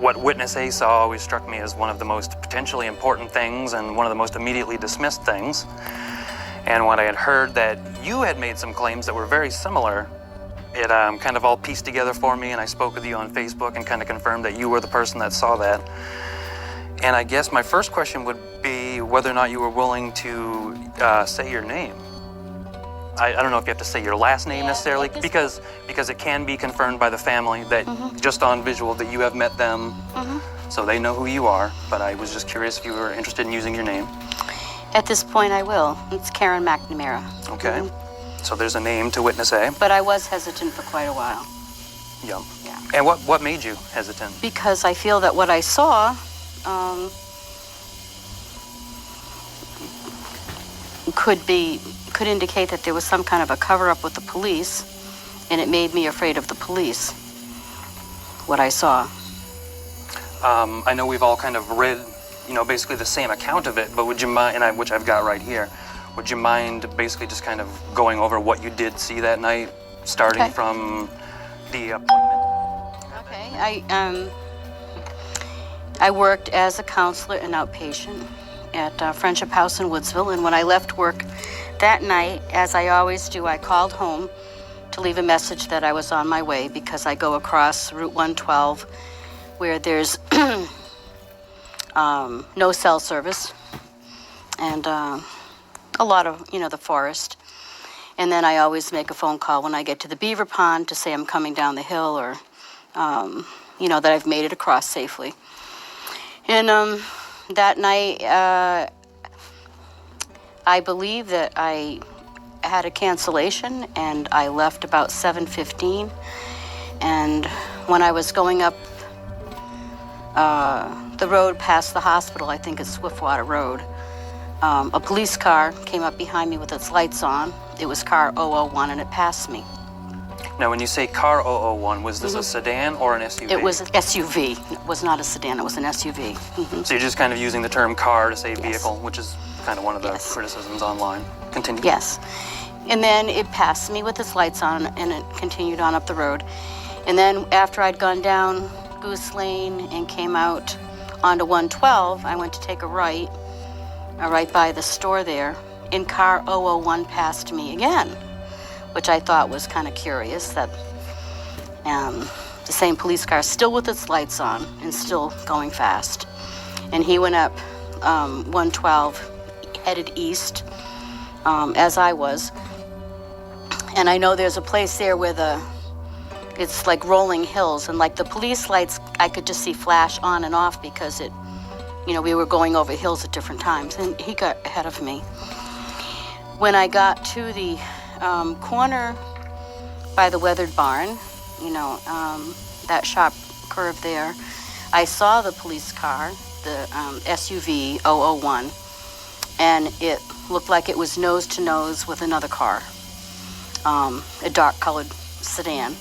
what Witness A saw always struck me as one of the most potentially important things and one of the most immediately dismissed things. And when I had heard that you had made some claims that were very similar, it kind of all pieced together for me, and I spoke with you on Facebook and kind of confirmed that you were the person that saw that. And I guess my first question would be whether or not you were willing to say your name. I don't know if you have to say your last name necessarily, because it can be confirmed by the family that just on visual that you have met them, so they know who you are. But I was just curious if you were interested in using your name. At this point, I will. It's Karen McNamara. Okay. So there's a name to Witness A. But I was hesitant for quite a while. Yeah. And what made you hesitant? Because I feel that what I saw could indicate that there was some kind of a cover-up with the police, and it made me afraid of the police, what I saw. I know we've all kind of read, basically the same account of it, but would you mind, which I've got right here, would you mind basically just kind of going over what you did see that night, starting from the appointment? Okay, I worked as a counselor and outpatient at Friendship House in Woodsville, and when I left work that night, as I always do, I called home to leave a message that I was on my way, because I go across Route 112 where there's no cell service and a lot of, the forest. And then I always make a phone call when I get to the beaver pond to say I'm coming down the hill, or, that I've made it across safely. And that night, I believe that I had a cancellation, and I left about 7:15. And when I was going up the road past the hospital, I think it's Swiftwater Road, a police car came up behind me with its lights on. It was car 001, and it passed me. Now, when you say car 001, was this a sedan or an SUV? It was an SUV. It was not a sedan, it was an SUV. So you're just kind of using the term car to say vehicle, which is kind of one of the criticisms online. Continue. Yes. And then it passed me with its lights on, and it continued on up the road. And then after I'd gone down Goose Lane and came out onto 112, I went to take a right by the store there, and car 001 passed me again, which I thought was kind of curious, that the same police car, still with its lights on and still going fast. And he went up 112, headed east, as I was. And I know there's a place there where it's like rolling hills, and like the police lights, I could just see flash on and off, because we were going over hills at different times, and he got ahead of me. When I got to the corner by the weathered barn, that sharp curve there, I saw the police car, the SUV 001, and it looked like it was nose to nose with another car, a dark colored sedan.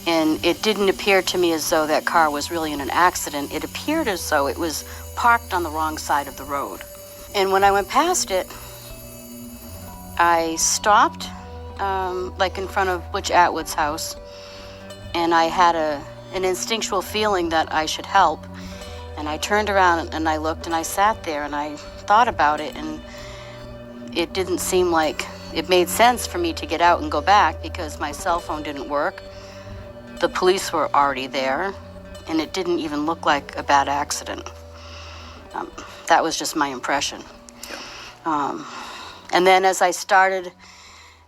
And it didn't appear to me as though that car was really in an accident. It appeared as though it was parked on the wrong side of the road. And when I went past it, I stopped, like in front of Butch Atwood's house, and I had an instinctual feeling that I should help. And I turned around and I looked, and I sat there and I thought about it, and it didn't seem like it made sense for me to get out and go back, because my cell phone didn't work. The police were already there, and it didn't even look like a bad accident. That was just my impression. And then as I started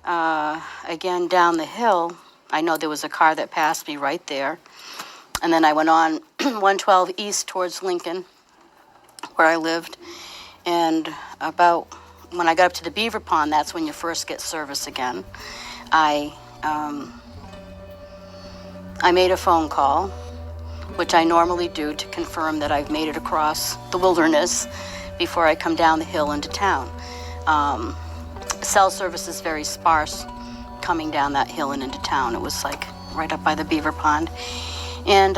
again down the hill, I know there was a car that passed me right there. And then I went on 112 east towards Lincoln, where I lived. And about when I got up to the beaver pond, that's when you first get service again. I made a phone call, which I normally do to confirm that I've made it across the wilderness before I come down the hill into town. Cell service is very sparse coming down that hill and into town. It was like right up by the beaver pond. And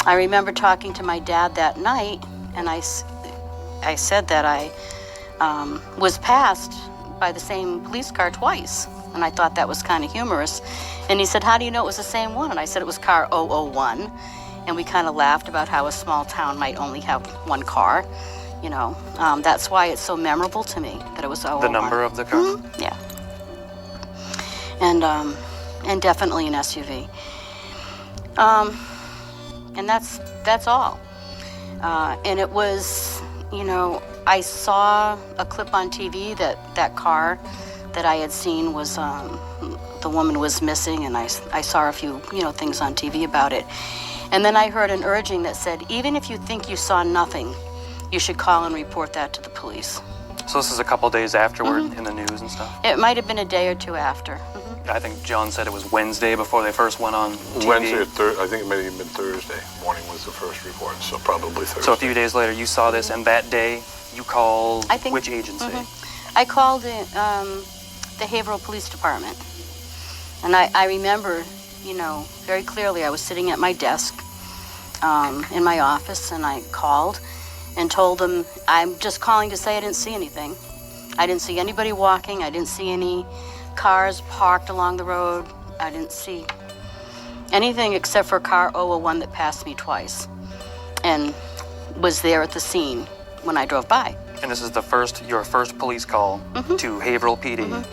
I remember talking to my dad that night, and I said that I was passed by the same police car twice. And I thought that was kind of humorous. And he said, how do you know it was the same one? And I said, it was car 001. And we kind of laughed about how a small town might only have one car. You know, that's why it's so memorable to me that it was 001. The number of the car? Mm-hmm. Yeah. And definitely an SUV. And that's all. And it was, you know, I saw a clip on TV that car that I had seen was, the woman was missing, and I saw a few, you know, things on TV about it. And then I heard an urging that said, even if you think you saw nothing, you should call and report that to the police. So this is a couple days afterward in the news and stuff? It might have been a day or two after. I think John said it was Wednesday before they first went on TV. Wednesday or I think it may have been Thursday morning was the first report, so probably Thursday. So a few days later, you saw this, and that day, you called which agency? I called the Haverhill Police Department. And I remember, you know, very clearly, I was sitting at my desk in my office, and I called and told them, I'm just calling to say I didn't see anything. I didn't see anybody walking. I didn't see any cars parked along the road. I didn't see anything except for car 001 that passed me twice and was there at the scene when I drove by. And this is your first police call to Haverhill PD.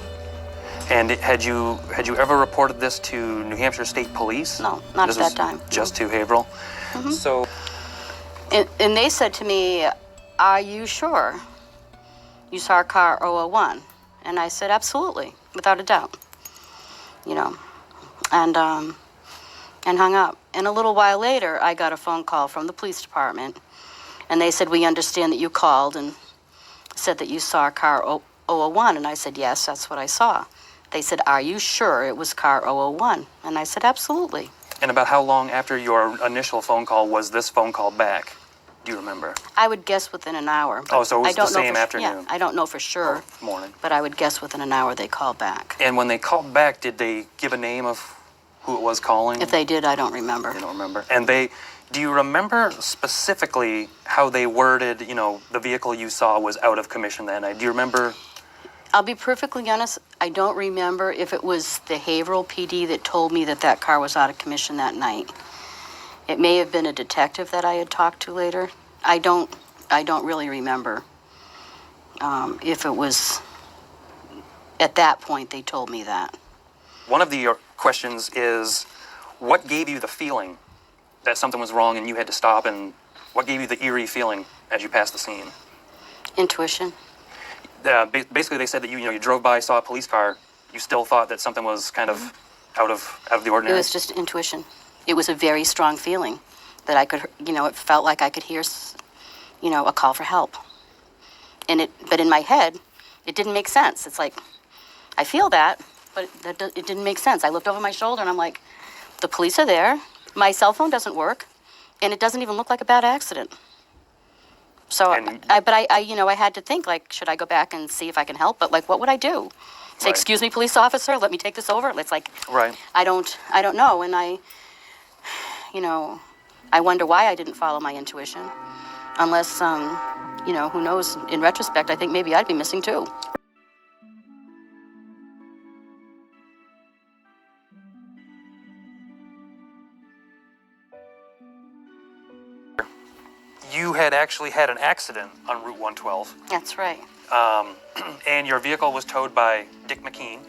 And had you ever reported this to New Hampshire State Police? No, not at that time. Just to Haverhill? So, and they said to me, are you sure you saw car 001? And I said, absolutely, without a doubt. You know, and hung up. And a little while later, I got a phone call from the police department, and they said, we understand that you called and said that you saw car 001. And I said, yes, that's what I saw. They said, are you sure it was car 001? And I said, absolutely. And about how long after your initial phone call was this phone call back? Do you remember? I would guess within an hour. Oh, so it was the same afternoon? Yeah, I don't know for sure. Oh, morning. But I would guess within an hour they called back. And when they called back, did they give a name of who it was calling? If they did, I don't remember. You don't remember? And do you remember specifically how they worded, you know, the vehicle you saw was out of commission that night? Do you remember? I'll be perfectly honest, I don't remember if it was the Haverhill PD that told me that that car was out of commission that night. It may have been a detective that I had talked to later. I don't really remember if it was at that point they told me that. One of the questions is, what gave you the feeling that something was wrong and you had to stop, and what gave you the eerie feeling as you passed the scene? Intuition. Basically, they said that you drove by, saw a police car, you still thought that something was kind of out of the ordinary. It was just intuition. It was a very strong feeling that I could, it felt like I could hear, a call for help. But in my head, it didn't make sense. It's like, I feel that, but it didn't make sense. I looked over my shoulder and I'm like, the police are there, my cell phone doesn't work, and it doesn't even look like a bad accident. So, I had to think, like, should I go back and see if I can help? But, like, what would I do? Say, right. Excuse me, police officer, let me take this over? It's like, right. I don't know. And I wonder why I didn't follow my intuition. Unless, who knows, in retrospect, I think maybe I'd be missing too. You had actually had an accident on Route 112. That's right. And your vehicle was towed by Dick McKean,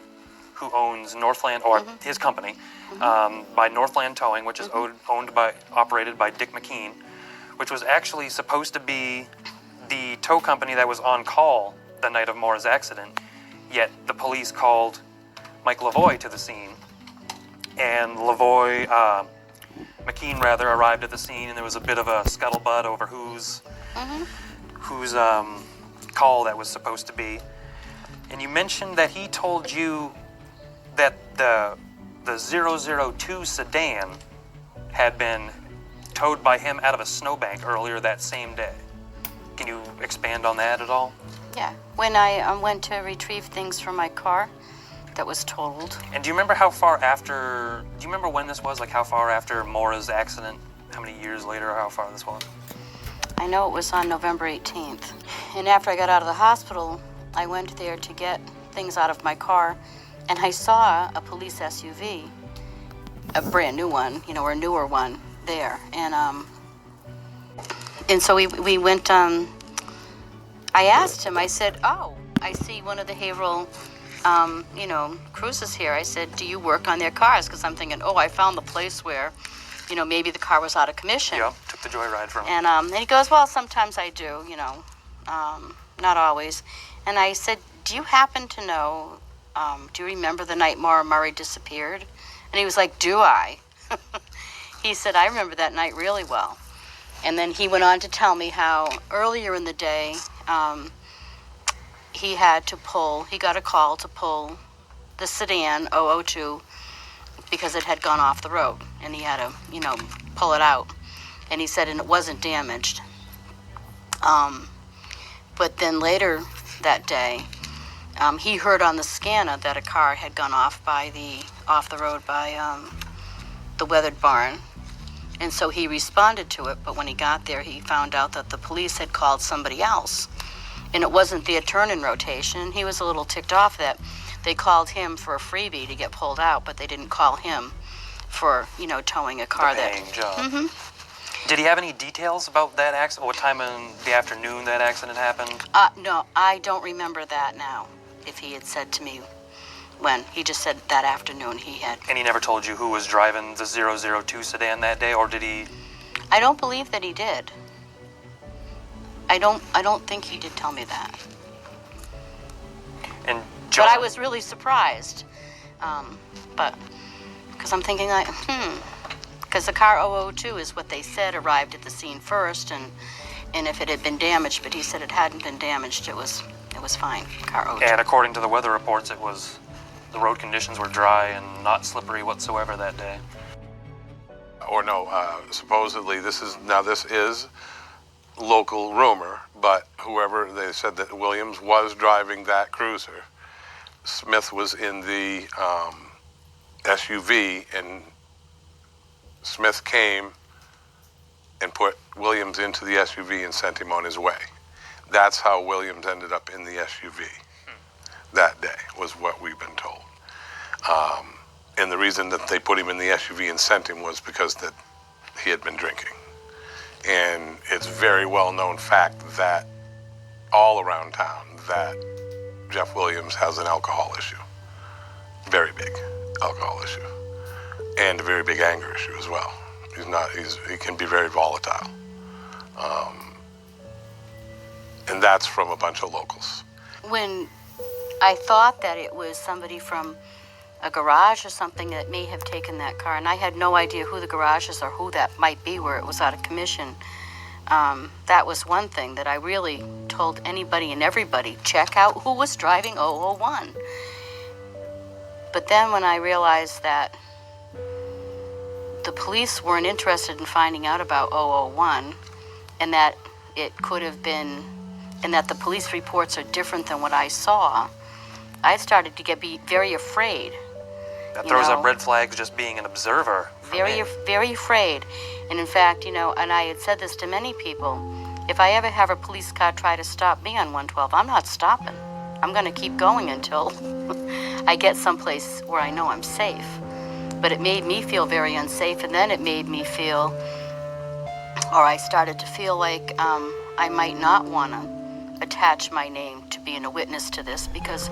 who owns Northland, or his company, by Northland Towing, which is operated by Dick McKean, which was actually supposed to be the tow company that was on call the night of Maura's accident. Yet the police called Mike Lavoie to the scene, and McKean arrived at the scene, and there was a bit of a scuttlebutt over whose call that was supposed to be. And you mentioned that he told you that the 002 sedan had been towed by him out of a snowbank earlier that same day. Can you expand on that at all? Yeah. When I went to retrieve things from my car that was totaled. And do you remember when this was? Like, how far after Maura's accident? How many years later, or how far this was? I know it was on November 18th. And after I got out of the hospital, I went there to get things out of my car, and I saw a police SUV, a brand new one, or a newer one there. And so we went, I asked him, I said, oh, I see one of the Haverhill, cruises here. I said, do you work on their cars? Because I'm thinking, I found the place where, maybe the car was out of commission. Yeah, took the joyride from him. And he goes, well, sometimes I do, not always. And I said, do you happen to know, do you remember the night Maura Murray disappeared? And he was like, do I? He said, I remember that night really well. And then he went on to tell me how earlier in the day, he got a call to pull the sedan 002 because it had gone off the road, and he had to, pull it out. And he said, and it wasn't damaged. But then later that day, he heard on the scanner that a car had gone off the road by the weathered barn. And so he responded to it, but when he got there, he found out that the police had called somebody else. And it wasn't the turn-in rotation. He was a little ticked off that they called him for a freebie to get pulled out, but they didn't call him for, towing a car. The paying job. Mm-hmm. Did he have any details about that accident? What time in the afternoon that accident happened? No, I don't remember that now, if he had said to me when. He just said that afternoon he had. And he never told you who was driving the 002 sedan that day, or did he? I don't believe that he did. I don't think he did tell me that. And John, but I was really surprised. But because I'm thinking because the car 002 is what they said arrived at the scene first, and if it had been damaged, but he said it hadn't been damaged, it was fine. Car 002. And according to the weather reports, the road conditions were dry and not slippery whatsoever that day. Or no, supposedly this is local rumor, but whoever, they said that Williams was driving that cruiser. Smith was in the SUV, and Smith came and put Williams into the SUV and sent him on his way. That's how Williams ended up in the SUV that day, was what we've been told. And the reason that they put him in the SUV and sent him was because that he had been drinking. And it's very well-known fact that all around town that Jeff Williams has an alcohol issue. Very big alcohol issue. And a very big anger issue as well. He can be very volatile. And that's from a bunch of locals. When I thought that it was somebody from a garage or something that may have taken that car, and I had no idea who the garage is or who that might be where it was out of commission. That was one thing that I really told anybody and everybody, check out who was driving 001. But then when I realized that the police weren't interested in finding out about 001, and that it could have been, and that the police reports are different than what I saw, I started to be very afraid. That throws up red flags just being an observer. Very afraid. And in fact, and I had said this to many people, if I ever have a police car try to stop me on 112, I'm not stopping. I'm going to keep going until I get someplace where I know I'm safe. But it made me feel very unsafe, and then it made me feel, or I started to feel like I might not want to attach my name to being a witness to this, because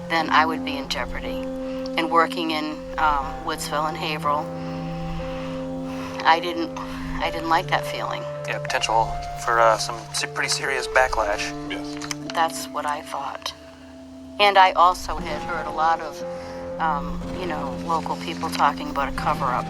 then I would be in jeopardy. And working in Woodsville and Haverhill, I didn't like that feeling. Yeah, potential for some pretty serious backlash. Yes. That's what I thought. And I also had heard a lot of, local people talking about a cover-up.